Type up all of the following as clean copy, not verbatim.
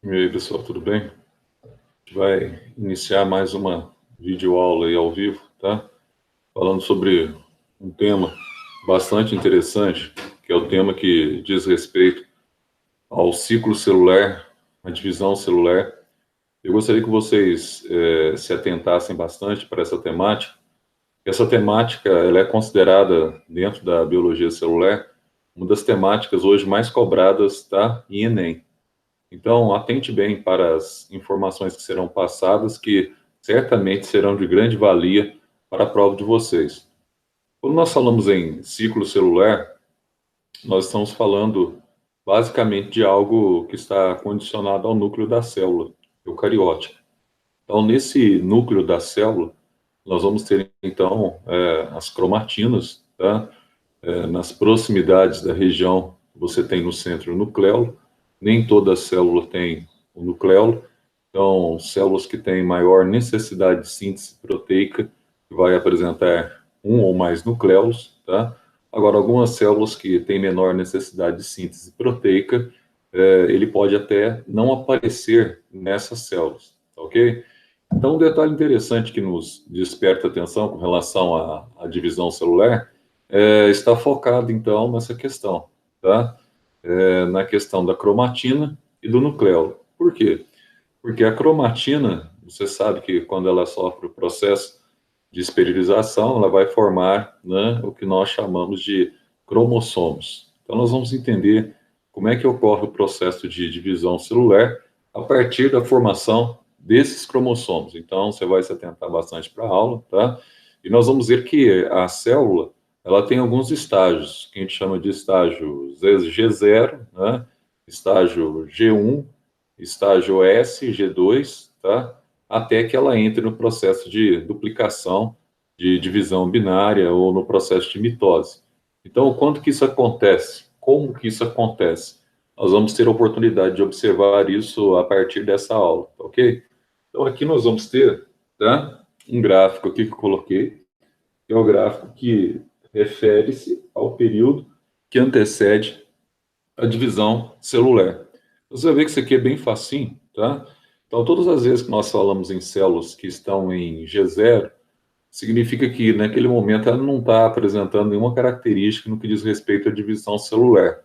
E aí, pessoal, tudo bem? A gente vai iniciar mais uma videoaula aí ao vivo, tá? Falando sobre um tema bastante interessante, que é o tema que diz respeito ao ciclo celular, à divisão celular. Eu gostaria que vocês se atentassem bastante para essa temática. Essa temática ela é considerada, dentro da biologia celular, uma das temáticas hoje mais cobradas, tá? Em Enem. Então, atente bem para as informações que serão passadas, que certamente serão de grande valia para a prova de vocês. Quando nós falamos em ciclo celular, nós estamos falando basicamente de algo que está condicionado ao núcleo da célula eucariótica. Então, nesse núcleo da célula, nós vamos ter, então, as cromatinas, tá? Nas proximidades da região que você tem no centro o nucleolo. Nem toda célula tem o nucleolo. Então, células que têm maior necessidade de síntese proteica vai apresentar um ou mais nucleolos, tá? Agora, algumas células que têm menor necessidade de síntese proteica, ele pode até não aparecer nessas células, tá ok? Então, um detalhe interessante que nos desperta atenção com relação à divisão celular está focado, então, nessa questão, tá? Na questão da cromatina e do nucleolo. Por quê? Porque a cromatina, você sabe que quando ela sofre o processo de esterilização, ela vai formar, né, o que nós chamamos de cromossomos. Então, nós vamos entender como é que ocorre o processo de divisão celular a partir da formação desses cromossomos. Então, você vai se atentar bastante para a aula, tá? E nós vamos ver que a célula, ela tem alguns estágios, que a gente chama de estágio G0, né? Estágio G1, estágio S, G2, tá? Até que ela entre no processo de duplicação, de divisão binária ou no processo de mitose. Então, quando que isso acontece? Como que isso acontece? Nós vamos ter a oportunidade de observar isso a partir dessa aula, tá ok? Então, aqui nós vamos ter, tá, um gráfico aqui que eu coloquei, que é o gráfico que refere-se ao período que antecede a divisão celular. Você vai ver que isso aqui é bem facinho, tá? Então, todas as vezes que nós falamos em células que estão em G0, significa que naquele momento ela não está apresentando nenhuma característica no que diz respeito à divisão celular.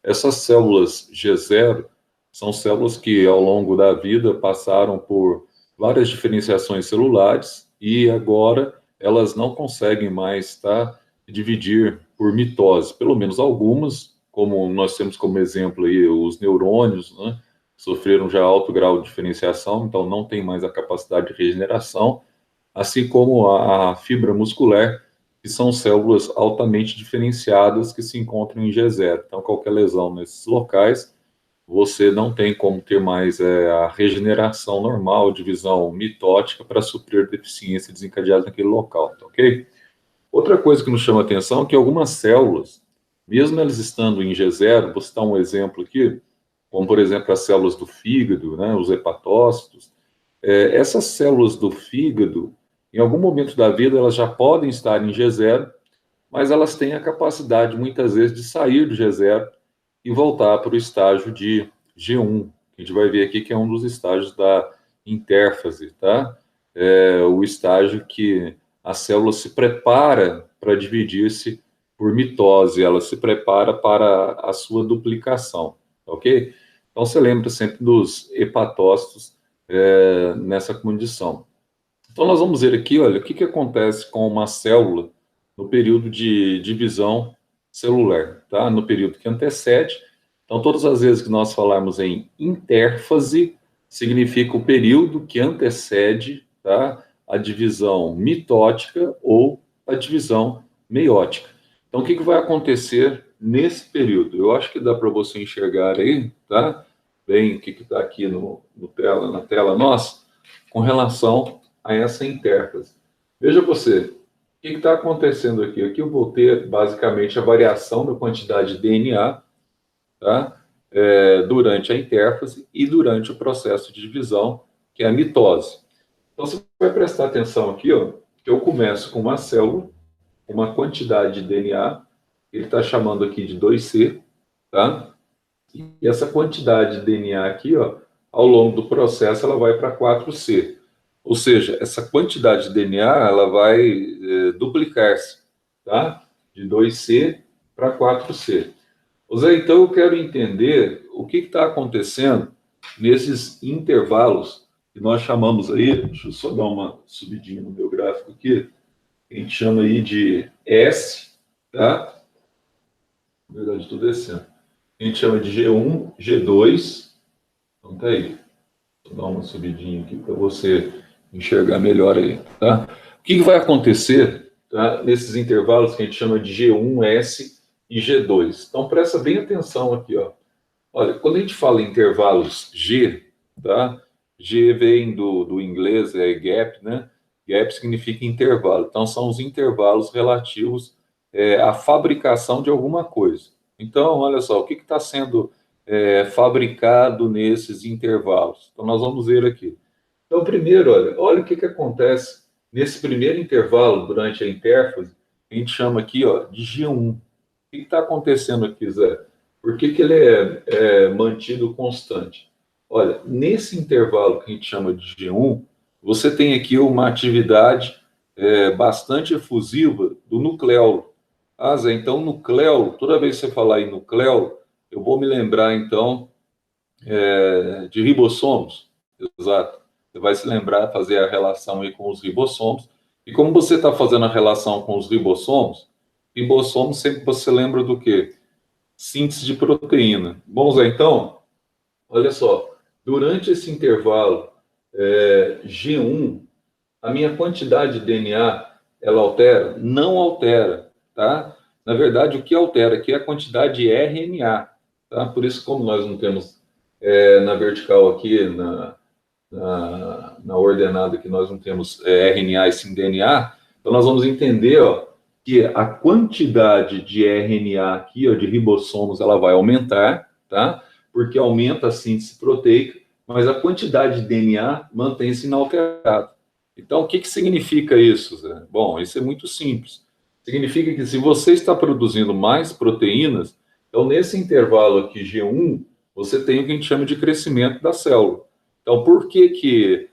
Essas células G0 são células que ao longo da vida passaram por várias diferenciações celulares e agora elas não conseguem mais, tá, dividir por mitose, pelo menos algumas, como nós temos como exemplo aí os neurônios, né, sofreram já alto grau de diferenciação, então não tem mais a capacidade de regeneração, assim como a fibra muscular, que são células altamente diferenciadas que se encontram em G0. Então, qualquer lesão nesses locais, você não tem como ter mais a regeneração normal, divisão mitótica para suprir deficiência desencadeada naquele local, tá ok? Outra coisa que nos chama a atenção é que algumas células, mesmo elas estando em G0, vou citar um exemplo aqui, como por exemplo as células do fígado, né, os hepatócitos, essas células do fígado, em algum momento da vida, elas já podem estar em G0, mas elas têm a capacidade, muitas vezes, de sair do G0 e voltar para o estágio de G1. A gente vai ver aqui que é um dos estágios da intérfase, tá? É o estágio que a célula se prepara para dividir-se por mitose, ela se prepara para a sua duplicação, ok? Então, você lembra sempre dos hepatócitos nessa condição. Então, nós vamos ver aqui, olha, o que acontece com uma célula no período de divisão celular, tá? No período que antecede. Então, todas as vezes que nós falarmos em intérfase, significa o período que antecede, tá, a divisão mitótica ou a divisão meiótica. Então, o que vai acontecer nesse período? Eu acho que dá para você enxergar aí, tá? Bem, o que está aqui na tela nossa, com relação a essa intérfase. Veja você, o que está acontecendo aqui? Aqui eu vou ter basicamente a variação da quantidade de DNA, tá? Durante a intérfase e durante o processo de divisão, que é a mitose. Então você vai prestar atenção aqui, ó, que eu começo com uma célula, uma quantidade de DNA, ele está chamando aqui de 2C, tá? E essa quantidade de DNA aqui, ó, ao longo do processo ela vai para 4C. Ou seja, essa quantidade de DNA ela vai duplicar-se, tá? De 2C para 4C. Zé, então eu quero entender o que está acontecendo nesses intervalos que nós chamamos aí, deixa eu só dar uma subidinha no meu gráfico aqui, a gente chama aí de S, tá? Na verdade, estou descendo. A gente chama de G1, G2, então tá aí. Vou dar uma subidinha aqui para você enxergar melhor aí, tá? O que vai acontecer, tá, nesses intervalos que a gente chama de G1, S e G2? Então presta bem atenção aqui, ó. Olha, quando a gente fala em intervalos G, tá? G vem do inglês, é gap, né? Gap significa intervalo. Então, são os intervalos relativos à fabricação de alguma coisa. Então, olha só, o que está sendo fabricado nesses intervalos? Então, nós vamos ver aqui. Então, primeiro, olha o que acontece nesse primeiro intervalo durante a intérfase, a gente chama aqui, ó, de G1. O que está acontecendo aqui, Zé? Por que ele é mantido constante? Olha, nesse intervalo que a gente chama de G1, você tem aqui uma atividade bastante efusiva do nucleolo. Ah, Zé, então nucleolo, toda vez que você falar em nucleolo, eu vou me lembrar, então, de ribossomos. Exato. Você vai se lembrar, fazer a relação aí com os ribossomos. E como você está fazendo a relação com os ribossomos sempre você lembra do quê? Síntese de proteína. Bom, Zé, então, olha só, durante esse intervalo G1, a minha quantidade de DNA, ela altera? Não altera, tá? Na verdade, o que altera aqui é a quantidade de RNA, tá? Por isso, como nós não temos na vertical aqui, na ordenada que nós não temos RNA e sim DNA, então nós vamos entender, ó, que a quantidade de RNA aqui, ó, de ribossomos, ela vai aumentar, tá? Porque aumenta a síntese proteica, mas a quantidade de DNA mantém-se inalterada. Então, o que significa isso, Zé? Bom, isso é muito simples. Significa que se você está produzindo mais proteínas, então nesse intervalo aqui G1, você tem o que a gente chama de crescimento da célula. Então, por que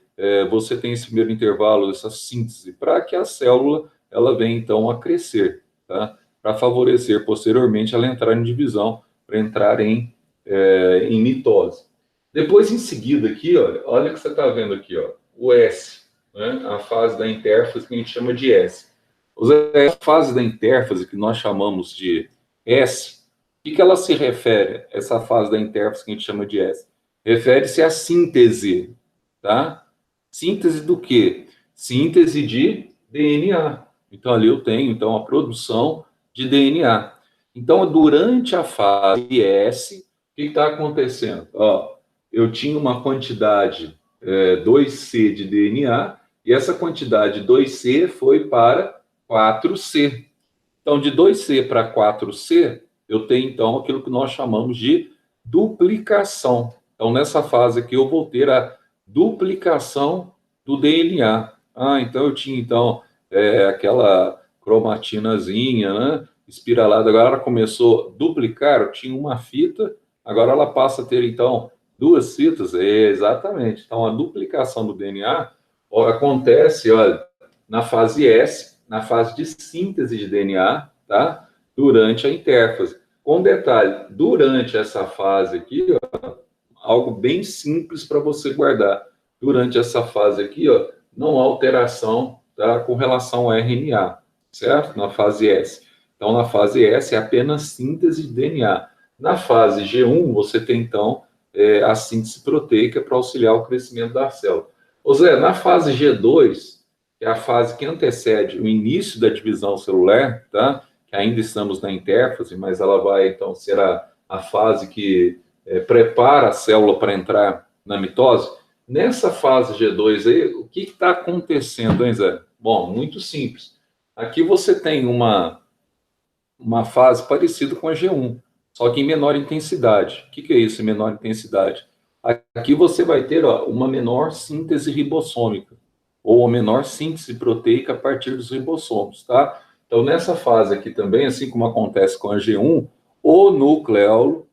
você tem esse primeiro intervalo, essa síntese? Para que a célula ela venha, então, a crescer, tá? Para favorecer, posteriormente, ela entrar em divisão, para entrar em mitose. Depois, em seguida, aqui, olha o que você está vendo aqui, ó, o S, né? A fase da intérfase que a gente chama de S. A fase da intérfase, que nós chamamos de S, o que ela se refere, essa fase da intérfase que a gente chama de S? Refere-se à síntese, tá? Síntese do quê? Síntese de DNA. Então, ali eu tenho, então, a produção de DNA. Então, durante a fase S, o que está acontecendo? Ó, eu tinha uma quantidade 2C de DNA, e essa quantidade 2C foi para 4C. Então, de 2C para 4C, eu tenho, então, aquilo que nós chamamos de duplicação. Então, nessa fase aqui, eu vou ter a duplicação do DNA. Ah, então eu tinha, então, aquela cromatinazinha, né, espiralada, agora ela começou a duplicar, eu tinha uma fita, agora ela passa a ter, então, duas fitas. Exatamente. Então, a duplicação do DNA acontece, olha, na fase S, na fase de síntese de DNA, tá? Durante a intérfase. Com detalhe, durante essa fase aqui, ó, algo bem simples para você guardar. Durante essa fase aqui, ó, não há alteração, tá, com relação ao RNA, certo? Na fase S. Então, na fase S é apenas síntese de DNA. Na fase G1, você tem, então, a síntese proteica para auxiliar o crescimento da célula. Ô Zé, na fase G2, que é a fase que antecede o início da divisão celular, tá? Que ainda estamos na intérfase, mas ela vai, então, ser a fase que prepara a célula para entrar na mitose. Nessa fase G2 aí, o que está acontecendo, hein, Zé? Bom, muito simples. Aqui você tem uma fase parecida com a G1, só que em menor intensidade. O que é isso, menor intensidade? Aqui você vai ter, ó, uma menor síntese ribossômica, ou uma menor síntese proteica a partir dos ribossomos, tá? Então, nessa fase aqui também, assim como acontece com a G1, o nucleolo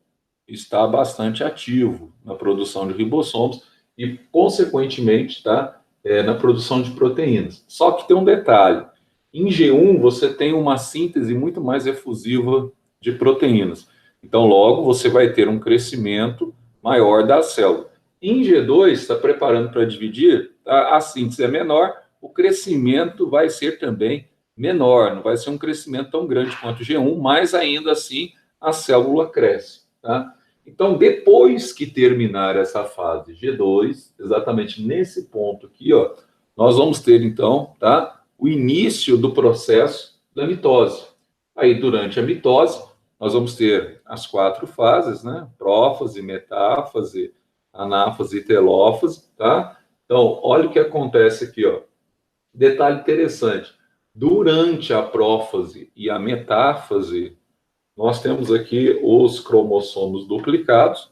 está bastante ativo na produção de ribossomos e, consequentemente, tá, na produção de proteínas. Só que tem um detalhe: em G1 você tem uma síntese muito mais efusiva de proteínas. Então, logo, você vai ter um crescimento maior da célula. Em G2, está preparando para dividir, tá? A síntese é menor, o crescimento vai ser também menor, não vai ser um crescimento tão grande quanto G1, mas ainda assim a célula cresce, tá? Então, depois que terminar essa fase G2, exatamente nesse ponto aqui, ó, nós vamos ter, então, tá, o início do processo da mitose. Aí, durante a mitose, nós vamos ter as 4 fases, né? Prófase, metáfase, anáfase e telófase, tá? Então, olha o que acontece aqui, ó. Detalhe interessante. Durante a prófase e a metáfase, nós temos aqui os cromossomos duplicados,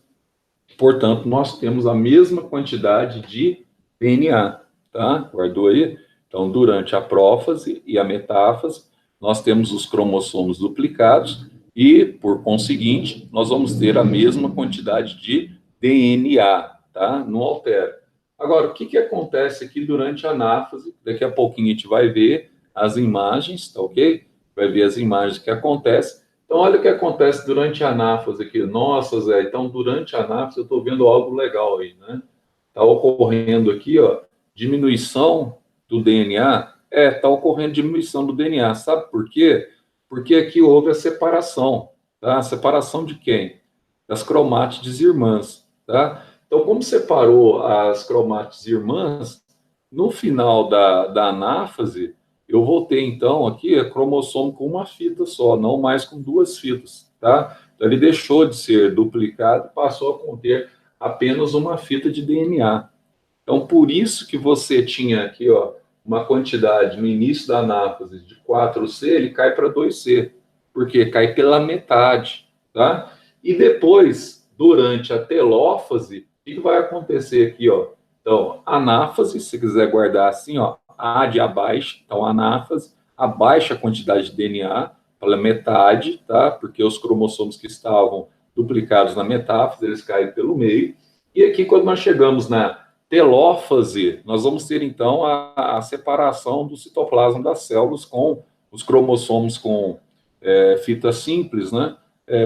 portanto, nós temos a mesma quantidade de DNA, tá? Guardou aí? Então, durante a prófase e a metáfase, nós temos os cromossomos duplicados e, por conseguinte, nós vamos ter a mesma quantidade de DNA, tá? Não altera. Agora, o que acontece aqui durante a anáfase? Daqui a pouquinho a gente vai ver as imagens, tá ok? Vai ver as imagens que acontecem. Então, olha o que acontece durante a anáfase aqui. Nossa, Zé, então durante a anáfase eu estou vendo algo legal aí, né? Está ocorrendo aqui, ó, diminuição do DNA. Está ocorrendo diminuição do DNA. Sabe por quê? Porque aqui houve a separação, tá? A separação de quem? Das cromátides irmãs, tá? Então, como separou as cromátides irmãs, no final da anáfase, eu voltei, então, aqui a cromossomo com uma fita só, não mais com 2 fitas, tá? Então, ele deixou de ser duplicado, passou a conter apenas uma fita de DNA. Então, por isso que você tinha aqui, ó, uma quantidade no início da anáfase de 4C, ele cai para 2C, porque cai pela metade, tá? E depois, durante a telófase, o que vai acontecer aqui, ó? Então, anáfase, se quiser guardar assim, ó, A de abaixo, então anáfase, abaixa a quantidade de DNA pela metade, tá? Porque os cromossomos que estavam duplicados na metáfase, eles caem pelo meio. E aqui, quando nós chegamos na telófase, nós vamos ter, então, a separação do citoplasma das células com os cromossomos com fita simples, né?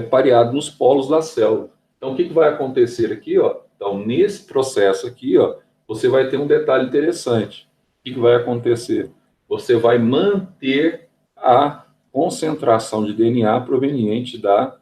Pareado nos polos da célula. Então, o que vai acontecer aqui, ó? Então, nesse processo aqui, ó, você vai ter um detalhe interessante. O que vai acontecer? Você vai manter a concentração de DNA proveniente da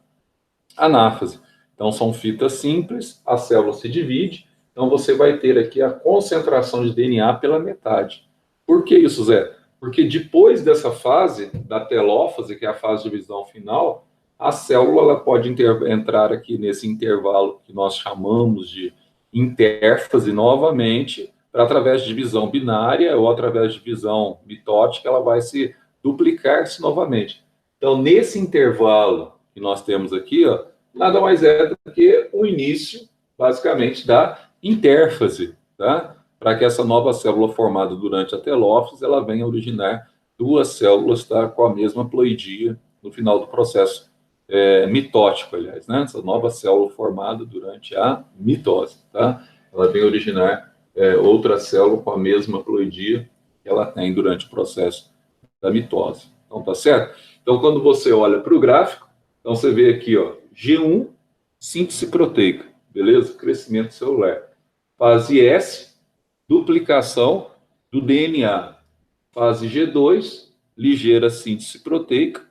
anáfase. Então, são fitas simples, a célula se divide, então você vai ter aqui a concentração de DNA pela metade. Por que isso, Zé? Porque depois dessa fase, da telófase, que é a fase de divisão final, a célula ela pode entrar aqui nesse intervalo que nós chamamos de intérfase novamente, para através de divisão binária ou através de divisão mitótica, ela vai se duplicar-se novamente. Então, nesse intervalo que nós temos aqui, ó, nada mais é do que o início, basicamente, da intérfase, tá? Para que essa nova célula formada durante a telófase, ela venha originar 2 células, tá? Com a mesma ploidia no final do processo mitótico, aliás, né? Essa nova célula formada durante a mitose, tá? Ela vem originar outra célula com a mesma ploidia que ela tem durante o processo da mitose. Então, tá certo? Então, quando você olha para o gráfico, então você vê aqui, ó, G1, síntese proteica, beleza? Crescimento celular. Fase S, duplicação do DNA. Fase G2, ligeira síntese proteica,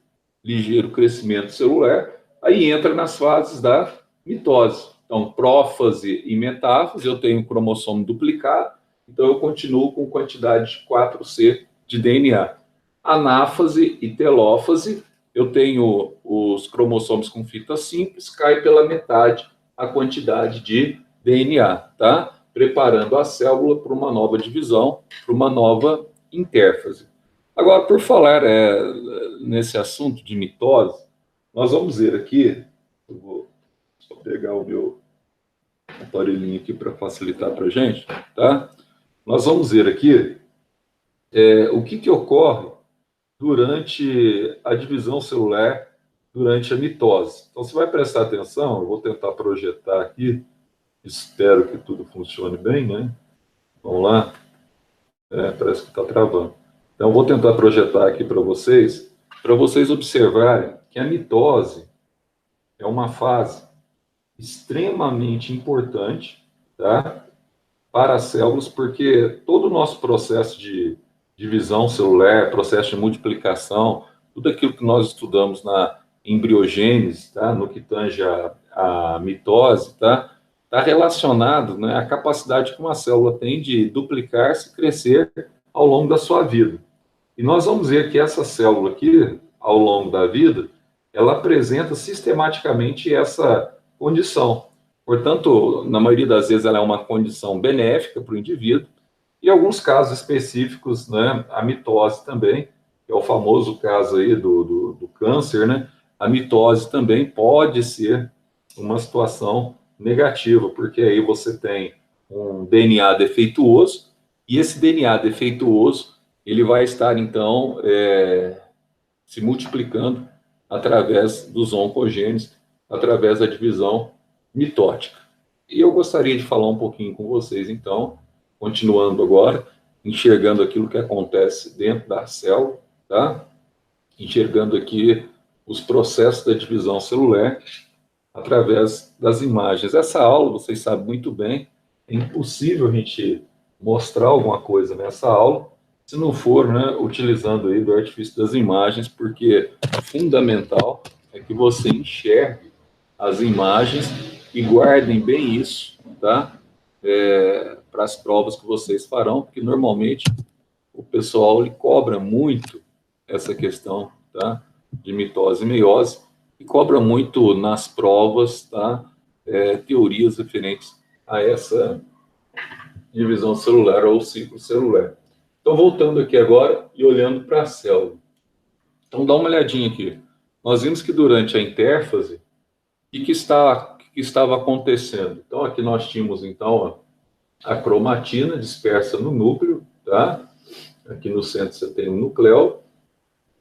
ligeiro crescimento celular. Aí entra nas fases da mitose. Então, prófase e metáfase, eu tenho cromossomo duplicado, então eu continuo com quantidade de 4C de DNA. Anáfase e telófase, eu tenho os cromossomos com fita simples, cai pela metade a quantidade de DNA, tá? Preparando a célula para uma nova divisão, para uma nova intérfase. Agora, por falar nesse assunto de mitose, nós vamos ver aqui, eu vou só pegar o meu aparelhinho aqui para facilitar para a gente, tá? Nós vamos ver aqui o que ocorre durante a divisão celular durante a mitose. Então, você vai prestar atenção, eu vou tentar projetar aqui, espero que tudo funcione bem, né? Vamos lá. Parece que está travando. Então, eu vou tentar projetar aqui para vocês observarem que a mitose é uma fase extremamente importante, tá? Para as células, porque todo o nosso processo de divisão celular, processo de multiplicação, tudo aquilo que nós estudamos na embriogênese, tá? No que tange a mitose, tá? Está relacionado, né, à capacidade que uma célula tem de duplicar-se e crescer ao longo da sua vida. E nós vamos ver que essa célula aqui, ao longo da vida, ela apresenta sistematicamente essa condição. Portanto, na maioria das vezes, ela é uma condição benéfica para o indivíduo. E em alguns casos específicos, né, a mitose também, que é o famoso caso aí do câncer, né? A mitose também pode ser uma situação negativa, porque aí você tem um DNA defeituoso, e esse DNA defeituoso ele vai estar, então, se multiplicando através dos oncogenes, através da divisão mitótica. E eu gostaria de falar um pouquinho com vocês, então, continuando agora, enxergando aquilo que acontece dentro da célula, tá? Enxergando aqui os processos da divisão celular através das imagens. Essa aula, vocês sabem muito bem, é impossível a gente mostrar alguma coisa nessa aula se não for, né, utilizando aí do artifício das imagens, porque é fundamental é que você enxergue as imagens e guardem bem isso, tá? Para as provas que vocês farão, porque normalmente o pessoal ele cobra muito essa questão, tá? De mitose e meiose, e cobra muito nas provas, tá? Teorias referentes a essa divisão celular ou ciclo celular. Então, voltando aqui agora e olhando para a célula. Então, dá uma olhadinha aqui. Nós vimos que durante a intérfase, o que estava acontecendo? Então, aqui nós tínhamos, então, a cromatina dispersa no núcleo, tá? Aqui no centro você tem o nucleolo.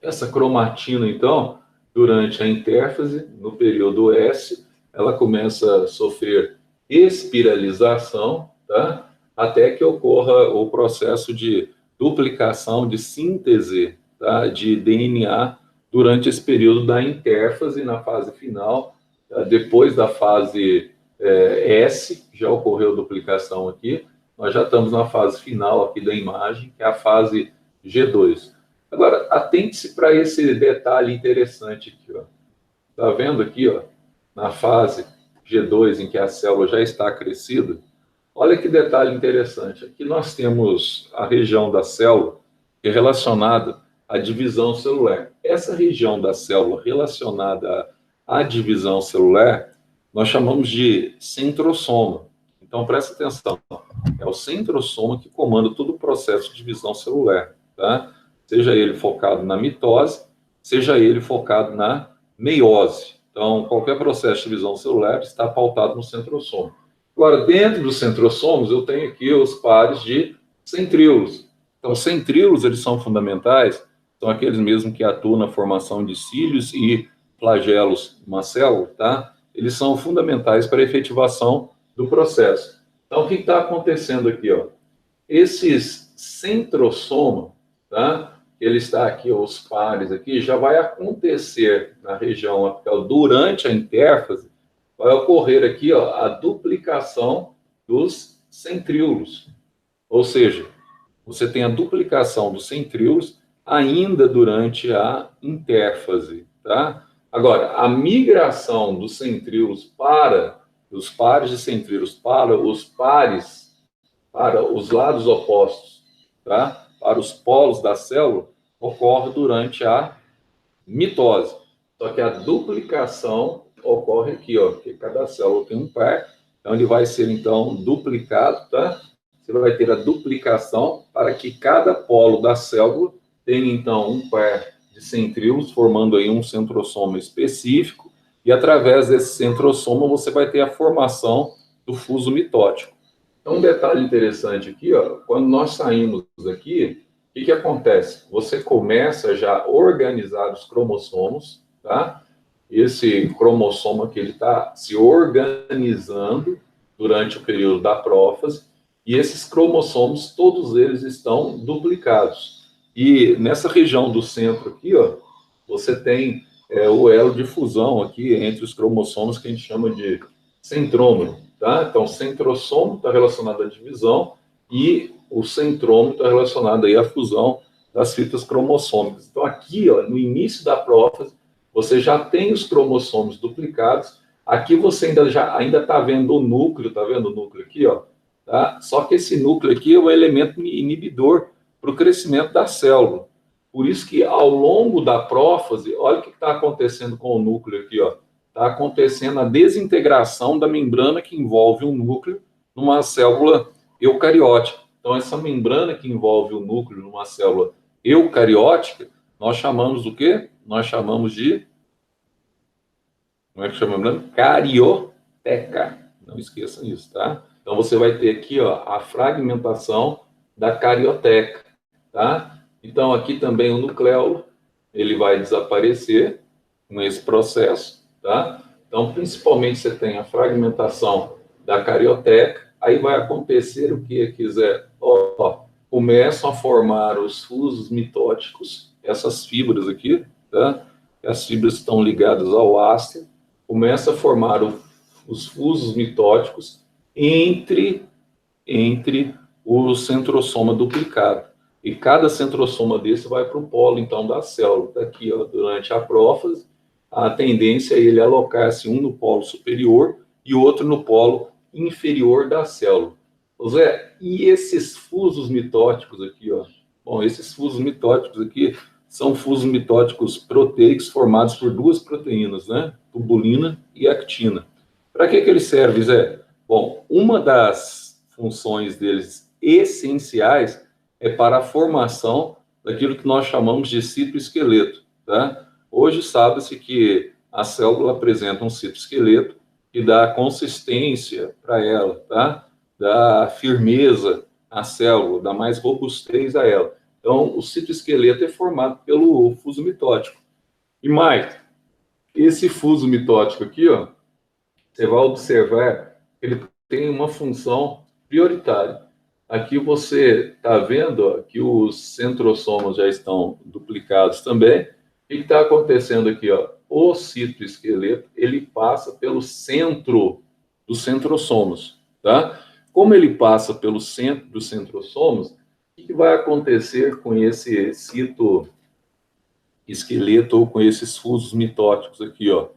Essa cromatina, então, durante a intérfase, no período S, ela começa a sofrer espiralização, tá? Até que ocorra o processo de duplicação, de síntese, tá? De DNA durante esse período da intérfase, na fase final. Tá? Depois da fase S, já ocorreu duplicação aqui, nós já estamos na fase final aqui da imagem, que é a fase G2. Agora, atente-se para esse detalhe interessante aqui, ó. Tá vendo aqui, ó, na fase G2, em que a célula já está crescida? Olha que detalhe interessante. Aqui nós temos a região da célula que é relacionada à divisão celular. Essa região da célula relacionada à divisão celular, nós chamamos de centrosoma. Então, presta atenção. É o centrosoma que comanda todo o processo de divisão celular, tá? Seja ele focado na mitose, seja ele focado na meiose. Então, qualquer processo de divisão celular está pautado no centrosoma. Agora, dentro dos centrossomos, eu tenho aqui os pares de centríolos. Então, os centríolos, eles são fundamentais, são aqueles mesmo que atuam na formação de cílios e flagelos de uma célula, tá? Eles são fundamentais para a efetivação do processo. Então, o que está acontecendo aqui, ó? Esses centrossoma, tá? Ele está aqui, os pares aqui, já vai acontecer na região apical durante a intérfase, vai ocorrer aqui, ó, a duplicação dos centríolos. Ou seja, você tem a duplicação dos centríolos ainda durante a intérfase, tá? Agora, a migração dos centríolos para os pares de centríolos para os pares, para os lados opostos, tá? Para os polos da célula, ocorre durante a mitose. Só que a duplicação ocorre aqui, ó, porque cada célula tem um par, então ele vai ser, então, duplicado, tá? Você vai ter a duplicação para que cada polo da célula tenha, então, um par de centríolos, formando aí um centrosoma específico, e através desse centrosoma você vai ter a formação do fuso mitótico. Então, um detalhe interessante aqui, ó, quando nós saímos daqui, o que acontece? Você começa já a organizar os cromossomos, tá? esse cromossomo aqui, ele está se organizando durante o período da prófase, e esses cromossomos, todos eles estão duplicados. E nessa região do centro aqui, ó, você tem o elo de fusão aqui entre os cromossomos que a gente chama de centrômero, tá? Então, centrossomo está relacionado à divisão e o centrômero está relacionado aí à fusão das fitas cromossômicas. Então, aqui, ó, no início da prófase, você já tem os cromossomos duplicados. Aqui você ainda está vendo o núcleo, está vendo o núcleo aqui, ó? Tá? Só que esse núcleo aqui é o elemento inibidor para o crescimento da célula. Por isso que ao longo da prófase, olha o que está acontecendo com o núcleo aqui, ó. Está acontecendo a desintegração da membrana que envolve o núcleo numa célula eucariótica. Então, essa membrana que envolve o núcleo numa célula eucariótica, nós chamamos do quê? Nós chamamos de... Como é que chama a membrana? Carioteca. Não esqueçam isso, tá? Então, você vai ter aqui, ó, a fragmentação da carioteca, tá? Então, aqui também o nucleolo, ele vai desaparecer com esse processo, tá? Então, principalmente, você tem a fragmentação da carioteca, aí vai acontecer o que quiser, ó, começam a formar os fusos mitóticos, essas fibras aqui, tá? As fibras estão ligadas ao áster, começa a formar os fusos mitóticos entre o centrosoma duplicado. E cada centrosoma desse vai para o polo, então, da célula. Daqui, ó, durante a prófase, a tendência é ele alocar-se um no polo superior e outro no polo inferior da célula. Zé, e esses fusos mitóticos aqui, ó? Bom, esses fusos mitóticos aqui são fusos mitóticos proteicos formados por duas proteínas, né? Tubulina e actina. Para que eles servem, Zé? Bom, uma das funções deles essenciais é para a formação daquilo que nós chamamos de citoesqueleto, tá? Hoje sabe-se que a célula apresenta um citoesqueleto que dá consistência para ela, tá? Dá firmeza à célula, dá mais robustez a ela. Então, o citoesqueleto é formado pelo fuso mitótico. E mais, esse fuso mitótico aqui, ó, você vai observar que ele tem uma função prioritária. Aqui você está vendo, ó, que os centrossomos já estão duplicados também. O que está acontecendo aqui? Ó? O citoesqueleto, ele passa pelo centro dos centrossomos, tá? Como ele passa pelo centro dos centrossomos, o que vai acontecer com esse citoesqueleto ou com esses fusos mitóticos aqui, ó?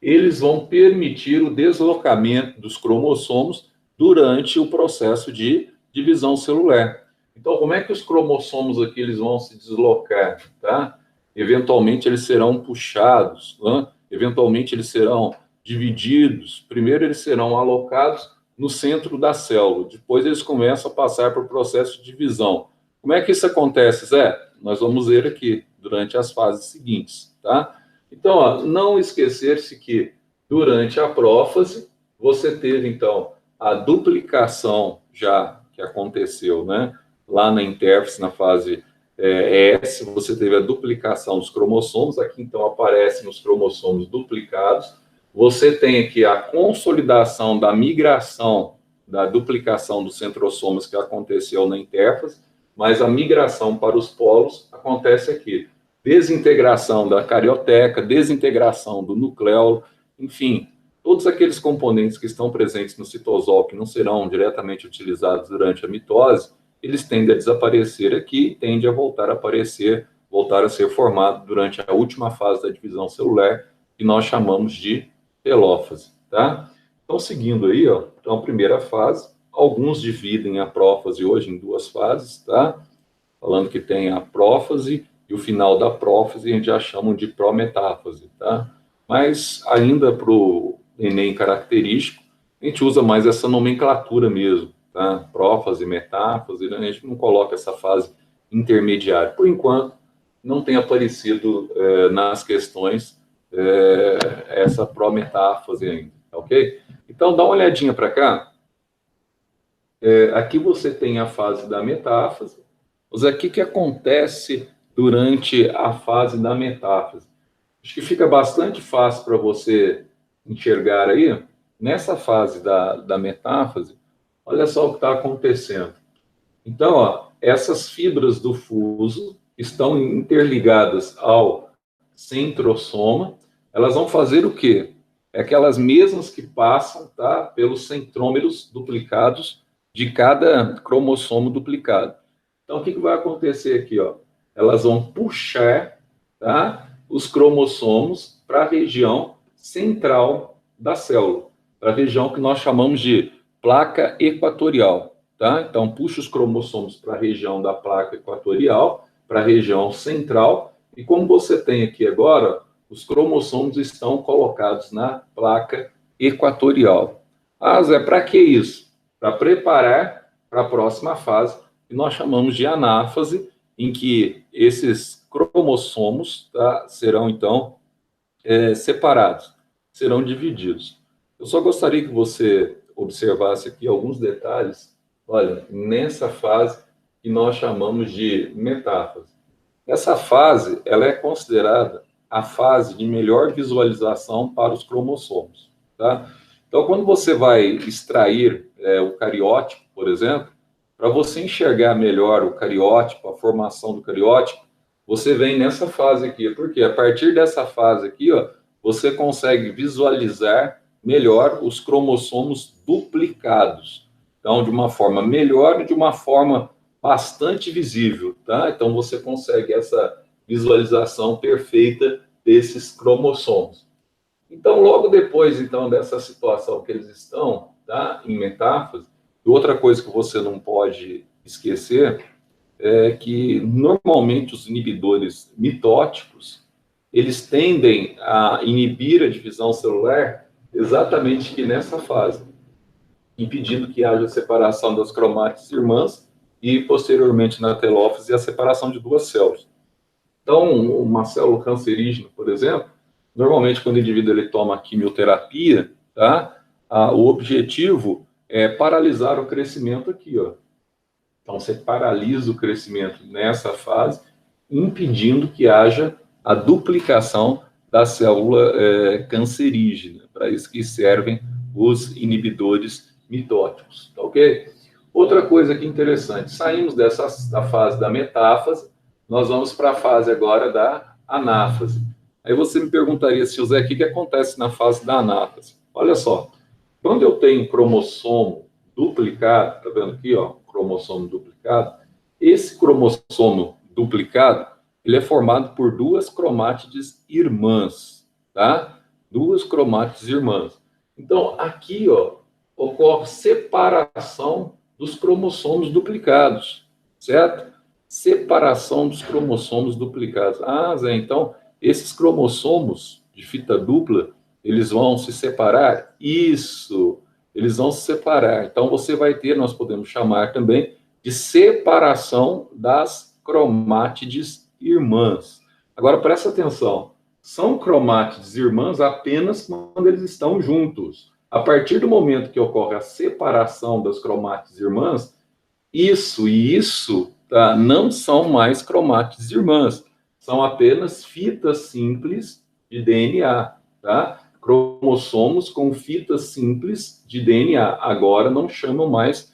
Eles vão permitir o deslocamento dos cromossomos durante o processo de divisão celular. Então, como é que os cromossomos aqui eles vão se deslocar, tá? Eventualmente eles serão puxados, né? Eventualmente eles serão divididos. Primeiro eles serão alocados no centro da célula. Depois eles começam a passar por processo de divisão. Como é que isso acontece, Zé? Nós vamos ver aqui durante as fases seguintes, tá? Então, ó, não esquecer-se que durante a prófase você teve então a duplicação já que aconteceu, né? Lá na intérfase, na fase S, você teve a duplicação dos cromossomos. Aqui então aparecem os cromossomos duplicados. Você tem aqui a consolidação da migração, da duplicação dos centrossomos que aconteceu na intérfase, mas a migração para os polos acontece aqui. Desintegração da carioteca, desintegração do nucleolo, enfim, todos aqueles componentes que estão presentes no citosol que não serão diretamente utilizados durante a mitose, eles tendem a desaparecer aqui e tendem a voltar a aparecer, voltar a ser formado durante a última fase da divisão celular, que nós chamamos de telófase, tá? Então, seguindo aí, ó, então, a primeira fase, alguns dividem a prófase hoje em duas fases, tá? Falando que tem a prófase e o final da prófase a gente já chama de prometáfase, tá? Mas ainda para o Enem característico, a gente usa mais essa nomenclatura mesmo, tá? Prófase, metáfase, né? A gente não coloca essa fase intermediária. Por enquanto, não tem aparecido nas questões essa prometáfase ainda, ok? Então, dá uma olhadinha para cá. Aqui você tem a fase da metáfase. Mas aqui que acontece durante a fase da metáfase? Acho que fica bastante fácil para você enxergar aí, nessa fase da metáfase, olha só o que está acontecendo. Então, ó, essas fibras do fuso estão interligadas ao centrosoma. Elas vão fazer o quê? É aquelas mesmas que passam, tá, pelos centrômeros duplicados de cada cromossomo duplicado. Então, o que vai acontecer aqui? Ó? Elas vão puxar, tá, os cromossomos para a região central da célula, para a região que nós chamamos de placa equatorial. Tá? Então, puxa os cromossomos para a região da placa equatorial, para a região central, e como você tem aqui agora, os cromossomos estão colocados na placa equatorial. Ah, Zé, para que isso? Para preparar para a próxima fase, que nós chamamos de anáfase, em que esses cromossomos, tá, serão, então, separados, serão divididos. Eu só gostaria que você observasse aqui alguns detalhes. Olha, nessa fase que nós chamamos de metáfase. Essa fase, ela é considerada a fase de melhor visualização para os cromossomos, tá? Então, quando você vai extrair o cariótipo, por exemplo, para você enxergar melhor o cariótipo, a formação do cariótipo, você vem nessa fase aqui, porque a partir dessa fase aqui, ó, você consegue visualizar melhor os cromossomos duplicados. Então, de uma forma melhor e de uma forma bastante visível, tá? Então, você consegue essa visualização perfeita desses cromossomos. Então, logo depois, então, dessa situação que eles estão, tá, em metáfase, outra coisa que você não pode esquecer é que, normalmente, os inibidores mitóticos, eles tendem a inibir a divisão celular exatamente que nessa fase, impedindo que haja separação das cromátides irmãs e, posteriormente, na telófase, a separação de duas células. Então, uma célula cancerígena, por exemplo, normalmente, quando o indivíduo ele toma quimioterapia, tá? O objetivo é paralisar o crescimento aqui, ó. Então, você paralisa o crescimento nessa fase, impedindo que haja a duplicação da célula cancerígena. Para isso que servem os inibidores mitóticos, tá ok? Outra coisa que interessante, saímos da fase da metáfase, nós vamos para a fase agora da anáfase. Aí você me perguntaria, José, o que acontece na fase da anáfase? Olha só, quando eu tenho cromossomo duplicado, tá vendo aqui, ó, cromossomo duplicado, esse cromossomo duplicado, ele é formado por duas cromátides irmãs, tá? Duas cromátides irmãs. Então, aqui, ó, ocorre separação dos cromossomos duplicados, certo? Separação dos cromossomos duplicados. Ah, Zé, então, esses cromossomos de fita dupla, eles vão se separar? Isso, eles vão se separar. Então, você vai ter, nós podemos chamar também de separação das cromátides irmãs. Agora, presta atenção, são cromátides irmãs apenas quando eles estão juntos. A partir do momento que ocorre a separação das cromátides irmãs, isso e isso, tá, não são mais cromátides irmãs, são apenas fitas simples de DNA, tá? Cromossomos com fitas simples de DNA. Agora não chamam mais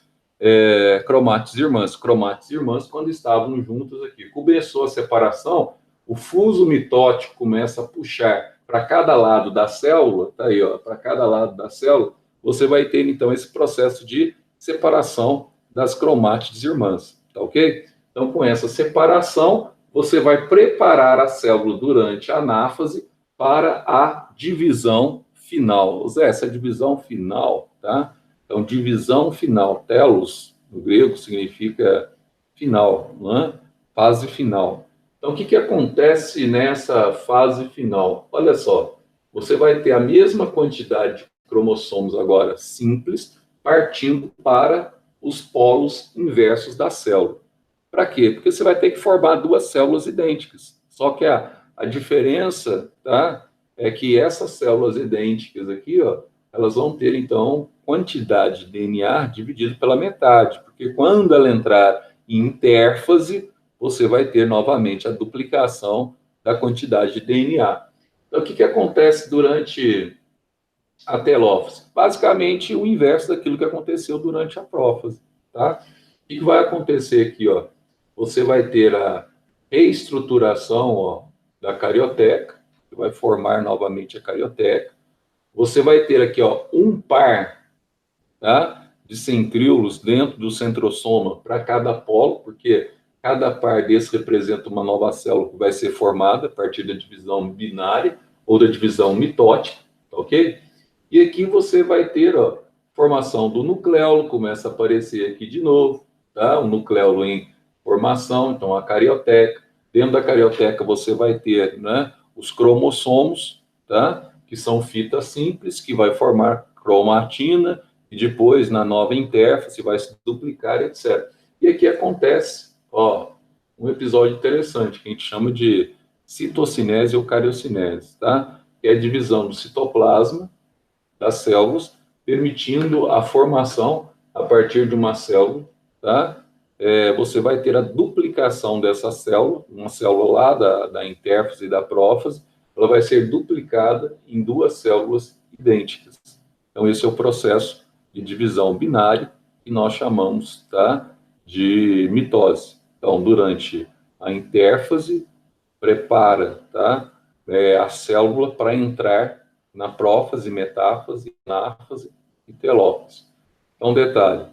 cromátides irmãs. Cromátides irmãs quando estavam juntas aqui. Começou a separação, o fuso mitótico começa a puxar para cada lado da célula, tá aí, ó, para cada lado da célula, você vai ter então esse processo de separação das cromátides irmãs, tá ok? Então, com essa separação, você vai preparar a célula durante a anáfase para a divisão final. Zé, essa divisão final, tá? Então, divisão final, telos, no grego, significa final, não é? Fase final. Então, o que acontece nessa fase final? Olha só, você vai ter a mesma quantidade de cromossomos agora simples, partindo para os polos inversos da célula. Para quê? Porque você vai ter que formar duas células idênticas. Só que a diferença, tá, é que essas células idênticas aqui, ó, elas vão ter, então, quantidade de DNA dividido pela metade. Porque quando ela entrar em intérfase, você vai ter novamente a duplicação da quantidade de DNA. Então, o que acontece durante a telófase? Basicamente, o inverso daquilo que aconteceu durante a prófase, tá? O que vai acontecer aqui, ó? Você vai ter a reestruturação, ó, da carioteca, que vai formar novamente a carioteca. Você vai ter aqui, ó, um par, tá, de centríolos dentro do centrosoma para cada polo, porque cada par desse representa uma nova célula que vai ser formada a partir da divisão binária ou da divisão mitótica, ok? E aqui você vai ter, ó, formação do nucleolo, começa a aparecer aqui de novo, tá? O nucleolo em formação, então a carioteca. Dentro da carioteca você vai ter, né, os cromossomos, tá? Que são fitas simples, que vai formar cromatina, e depois, na nova intérfase, vai se duplicar, etc. E aqui acontece, ó, um episódio interessante, que a gente chama de citocinese ou cariocinese, tá? Que é a divisão do citoplasma das células, permitindo a formação a partir de uma célula, tá? Você vai ter a duplicação dessa célula, uma célula lá da intérfase e da prófase, ela vai ser duplicada em duas células idênticas. Então, esse é o processo de divisão binário que nós chamamos, tá, de mitose. Então, durante a intérfase, prepara, tá, a célula para entrar na prófase, metáfase, anáfase e telófase. Então, detalhe,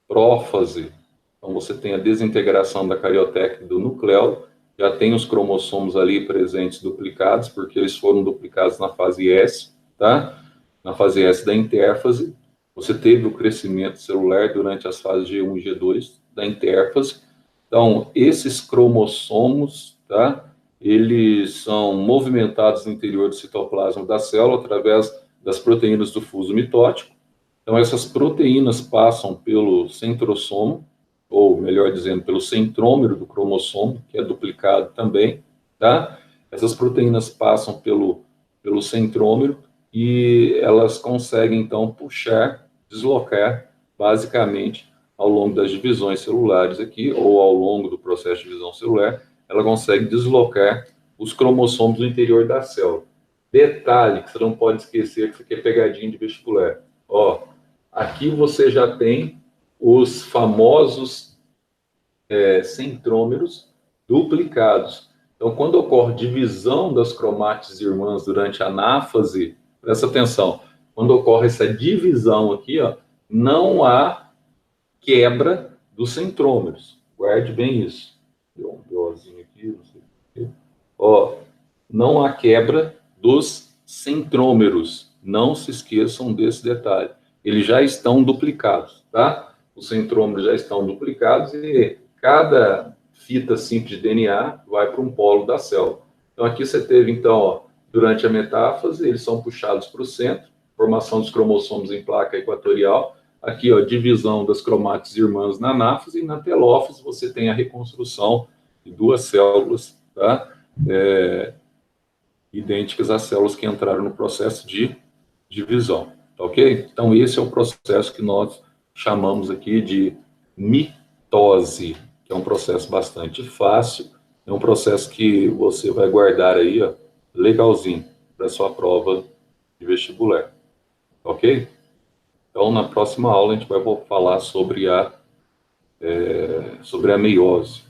prófase, então você tem a desintegração da carioteca e do nucleolo, já tem os cromossomos ali presentes duplicados, porque eles foram duplicados na fase S, tá? Na fase S da intérfase, você teve o crescimento celular durante as fases G1 e G2 da intérfase. Então, esses cromossomos, tá? Eles são movimentados no interior do citoplasma da célula através das proteínas do fuso mitótico. Então, essas proteínas passam pelo centrossomo, ou melhor dizendo, pelo centrômero do cromossomo, que é duplicado também, tá? Essas proteínas passam pelo centrômero e elas conseguem, então, puxar, deslocar, basicamente, ao longo das divisões celulares aqui, ou ao longo do processo de divisão celular, ela consegue deslocar os cromossomos do interior da célula. Detalhe que você não pode esquecer, que isso aqui é pegadinha de vestibular. Ó, aqui você já tem os famosos centrômeros duplicados. Então, quando ocorre divisão das cromátides irmãs durante a anáfase, presta atenção, quando ocorre essa divisão aqui, ó, não há quebra dos centrômeros. Guarde bem isso. Deu um BOzinho aqui, não sei o quê. Ó, não há quebra dos centrômeros. Não se esqueçam desse detalhe. Eles já estão duplicados, tá? Os centrômeros já estão duplicados e cada fita simples de DNA vai para um polo da célula. Então, aqui você teve, então, ó, durante a metáfase, eles são puxados para o centro, formação dos cromossomos em placa equatorial. Aqui, ó, divisão das cromátides irmãs na anáfase, e na telófase você tem a reconstrução de duas células, tá? Idênticas às células que entraram no processo de divisão, tá ok? Então, esse é o processo que nós chamamos aqui de mitose, que é um processo bastante fácil, é um processo que você vai guardar aí, ó, legalzinho, para sua prova de vestibular, tá ok? Então, na próxima aula, a gente vai falar sobre a meiose.